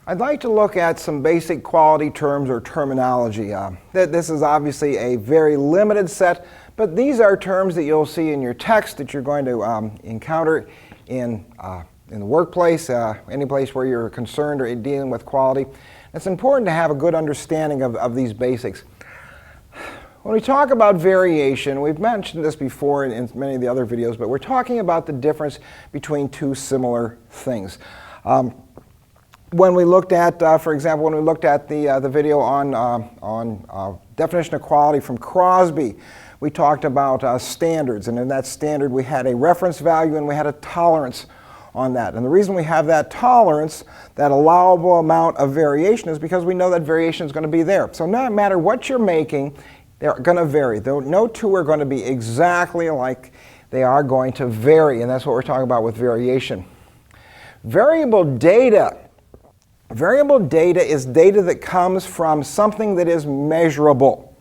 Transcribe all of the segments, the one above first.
I'd like to look at some basic quality terms or terminology. This is obviously a very limited set, but these are terms that you'll see in your text that you're going to encounter in the workplace, any place where you're concerned or dealing with quality. It's important to have a good understanding of these basics. When we talk about variation, we've mentioned this before in many of the other videos, but we're talking about the difference between two similar things. When we looked at, for example, when we looked at the video on definition of quality from Crosby, we talked about standards, and in that standard we had a reference value and we had a tolerance on that. And the reason we have that tolerance, that allowable amount of variation, is because we know that variation is going to be there. So no matter what you're making, they're going to vary. No two are going to be exactly alike. They are going to vary, and that's what we're talking about with variation. Variable data. Variable data is data that comes from something that is measurable.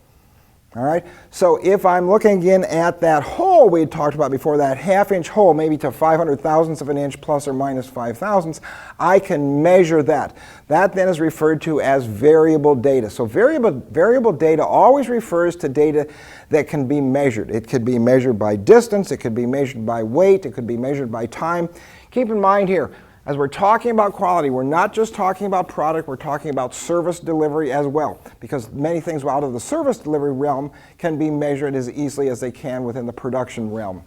All right? So if I'm looking again at that hole we had talked about before, that half-inch hole, maybe to 500 thousandths of an inch plus or minus 5 thousandths, I can measure that. That then is referred to as variable data. So variable data always refers to data that can be measured. It could be measured by distance, it could be measured by weight, it could be measured by time. Keep in mind here, as we're talking about quality, we're not just talking about product, we're talking about service delivery as well, because many things out of the service delivery realm can be measured as easily as they can within the production realm.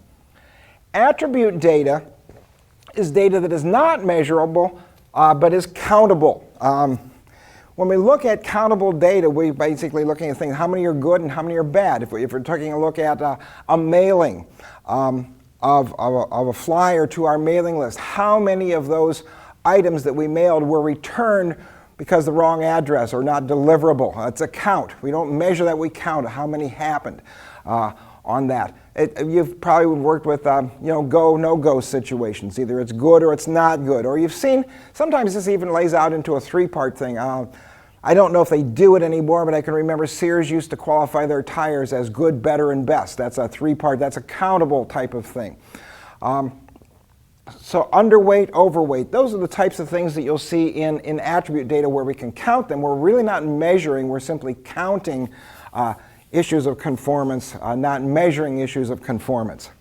Attribute data is data that is not measurable, but is countable. When we look at countable data, we're basically looking at things, how many are good and how many are bad. If we're taking a look at a mailing, of a flyer to our mailing list, how many of those items that we mailed were returned because the wrong address or not deliverable? It's a count. We don't measure that, we count how many happened on that. You've probably worked with go, no-go situations. Either it's good or it's not good. Or you've seen, sometimes this even lays out into a three-part thing. I don't know if they do it anymore, but I can remember Sears used to qualify their tires as good, better, and best. That's a three-part, that's a countable type of thing. So underweight, overweight, those are the types of things that you'll see in attribute data where we can count them. We're really not measuring, we're simply counting issues of conformance, not measuring issues of conformance.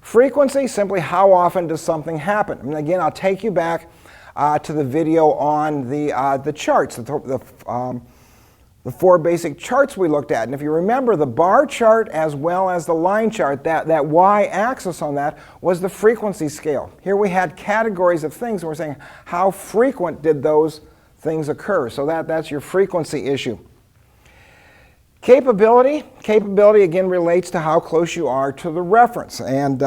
Frequency, simply how often does something happen? And again, I'll take you back to the video on the charts, the four basic charts we looked at. And if you remember, the bar chart as well as the line chart, that y-axis on that was the frequency scale. Here we had categories of things, and we're saying how frequent did those things occur. So that's your frequency issue. Capability again relates to how close you are to the reference. And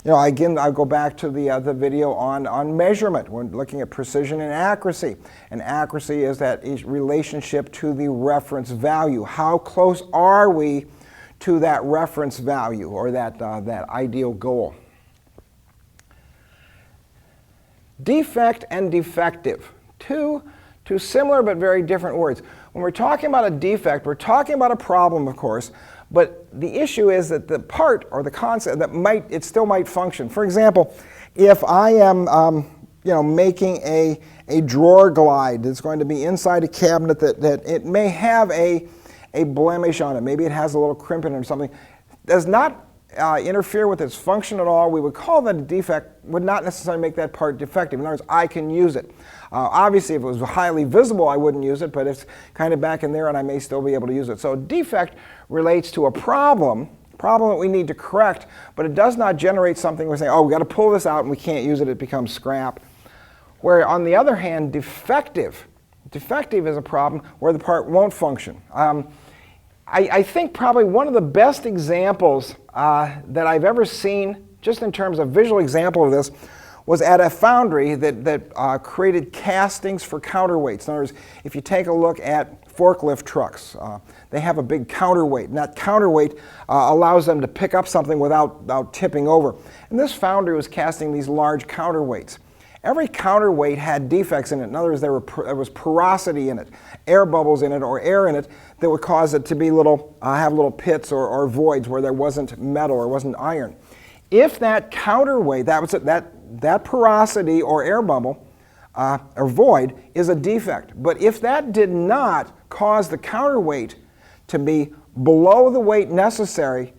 again, I'll go back to the video on measurement. We're looking at precision and accuracy. And accuracy is that relationship to the reference value. How close are we to that reference value or that ideal goal? Defect and defective. Two similar but very different words. When we're talking about a defect, we're talking about a problem, of course, but the issue is that the part or the concept that it still might function. For example, if I am making a drawer glide that's going to be inside a cabinet that it may have a blemish on it, maybe it has a little crimp in it or something, does not interfere with its function at all, we would call that a defect, would not necessarily make that part defective. In other words, I can use it. Obviously, if it was highly visible, I wouldn't use it, but it's kind of back in there and I may still be able to use it. So defect relates to a problem that we need to correct, but it does not generate something we're saying, oh, we've got to pull this out and we can't use it, it becomes scrap. Where on the other hand, defective is a problem where the part won't function. I think probably one of the best examples that I've ever seen, just in terms of visual example of this, was at a foundry that created castings for counterweights. In other words, if you take a look at forklift trucks, they have a big counterweight, and that counterweight allows them to pick up something without tipping over. And this foundry was casting these large counterweights. Every counterweight had defects in it. In other words, there was porosity in it, air bubbles in it, or air in it that would cause it to be have little pits or voids where there wasn't metal or wasn't iron. If that counterweight, that porosity or air bubble or void is a defect. But if that did not cause the counterweight to be below the weight necessary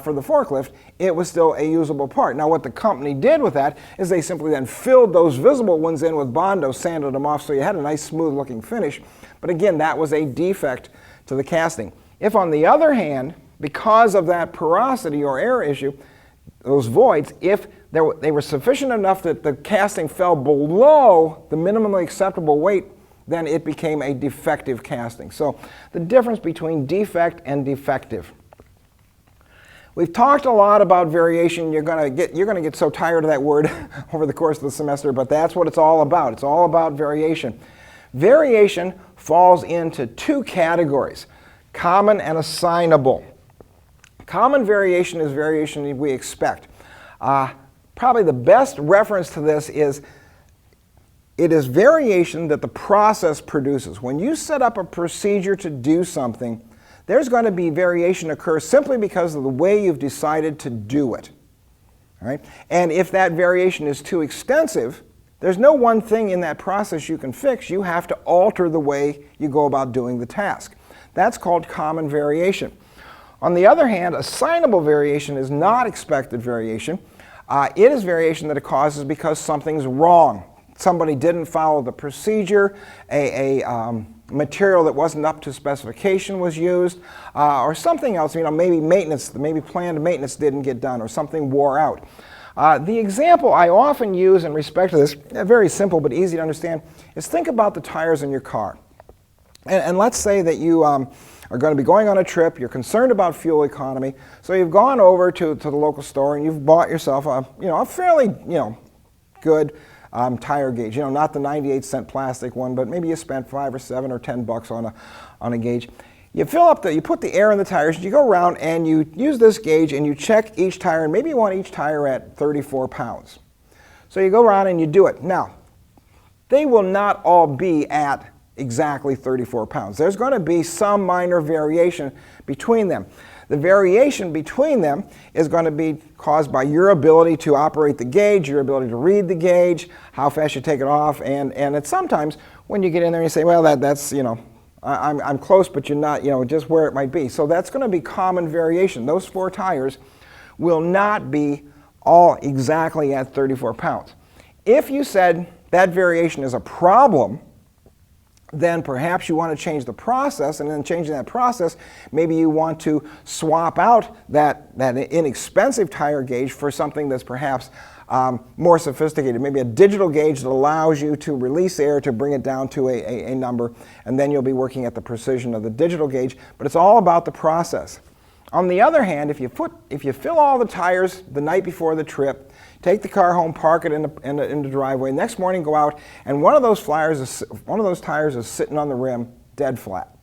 for the forklift, it was still a usable part. Now what the company did with that is they simply then filled those visible ones in with Bondo, sanded them off so you had a nice smooth looking finish. But again, that was a defect to the casting. If on the other hand, because of that porosity or air issue, those voids, if they were sufficient enough that the casting fell below the minimally acceptable weight, then it became a defective casting. So the difference between defect and defective. We've talked a lot about variation. You're going to get so tired of that word over the course of the semester, but that's what it's all about. It's all about variation. Variation falls into two categories, common and assignable. Common variation is variation we expect. Probably the best reference to this is it is variation that the process produces. When you set up a procedure to do something, there's going to be variation occur simply because of the way you've decided to do it. All right? And if that variation is too extensive, there's no one thing in that process you can fix. You have to alter the way you go about doing the task. That's called common variation. On the other hand, assignable variation is not expected variation. It is variation that it causes because something's wrong. Somebody didn't follow the procedure, a material that wasn't up to specification was used, or something else, maybe maintenance, maybe planned maintenance didn't get done, or something wore out. The example I often use in respect to this, very simple but easy to understand, is think about the tires in your car. And let's say that you are going to be going on a trip, you're concerned about fuel economy, so you've gone over to the local store and you've bought yourself a fairly good tire gauge, not the 98-cent plastic one, but maybe you spent $5 or $7 or $10 on a gauge. You fill up you put the air in the tires, you go around and you use this gauge and you check each tire, and maybe you want each tire at 34 pounds. So you go around and you do it. Now, they will not all be at exactly 34 pounds. There's going to be some minor variation between them. The variation between them is going to be caused by your ability to operate the gauge, your ability to read the gauge, how fast you take it off, and it's sometimes when you get in there and you say, well, that's, I'm close, but you're not, just where it might be. So that's going to be common variation. Those 4 tires will not be all exactly at 34 pounds. If you said that variation is a problem, then perhaps you want to change the process, and in changing that process, maybe you want to swap out that inexpensive tire gauge for something that's perhaps more sophisticated, maybe a digital gauge that allows you to release air to bring it down to a number, and then you'll be working at the precision of the digital gauge, but it's all about the process. On the other hand, if you fill all the tires the night before the trip, take the car home, park it in the driveway, next morning go out, and one of those tires is sitting on the rim dead flat.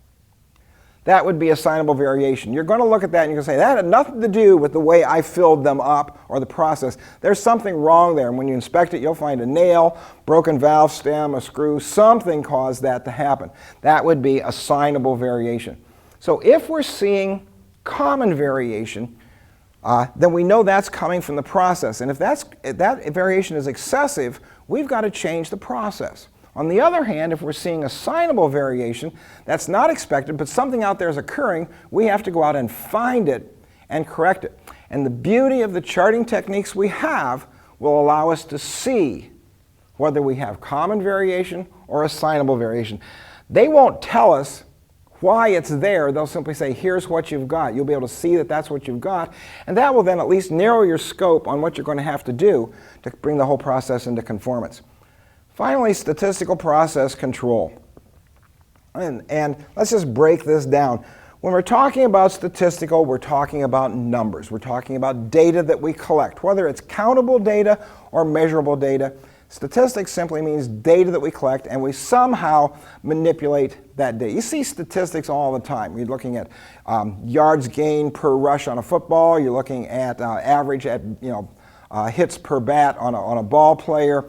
That would be assignable variation. You're going to look at that and you're going to say, that had nothing to do with the way I filled them up or the process. There's something wrong there. And when you inspect it, you'll find a nail, broken valve stem, a screw, something caused that to happen. That would be assignable variation. So if we're seeing common variation, then we know that's coming from the process. And if that variation is excessive, we've got to change the process. On the other hand, if we're seeing assignable variation, that's not expected, but something out there is occurring, we have to go out and find it and correct it. And the beauty of the charting techniques we have will allow us to see whether we have common variation or assignable variation. They won't tell us why it's there. They'll simply say, here's what you've got. You'll be able to see that that's what you've got, and that will then at least narrow your scope on what you're going to have to do to bring the whole process into conformance. Finally, statistical process control. And let's just break this down. When we're talking about statistical, we're talking about numbers. We're talking about data that we collect, whether it's countable data or measurable data. Statistics simply means data that we collect, and we somehow manipulate that data. You see statistics all the time. You're looking at yards gained per rush on a football. You're looking at average at hits per bat on a ball player.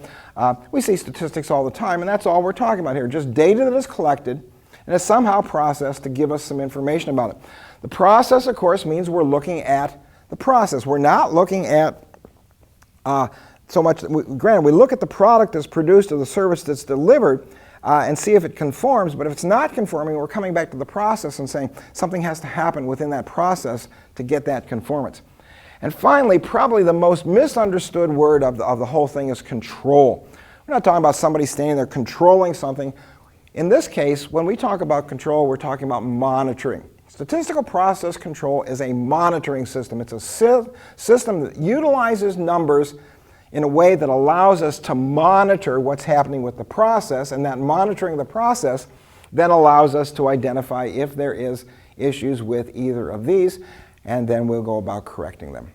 We see statistics all the time, and that's all we're talking about here. Just data that is collected and is somehow processed to give us some information about it. The process, of course, means we're looking at the process. We're not looking at so much, granted, we look at the product that's produced or the service that's delivered and see if it conforms, but if it's not conforming, we're coming back to the process and saying something has to happen within that process to get that conformance. And finally, probably the most misunderstood word of the whole thing is control. We're not talking about somebody standing there controlling something. In this case, when we talk about control, we're talking about monitoring. Statistical process control is a monitoring system. It's a system that utilizes numbers in a way that allows us to monitor what's happening with the process, and that monitoring the process then allows us to identify if there is issues with either of these, and then we'll go about correcting them.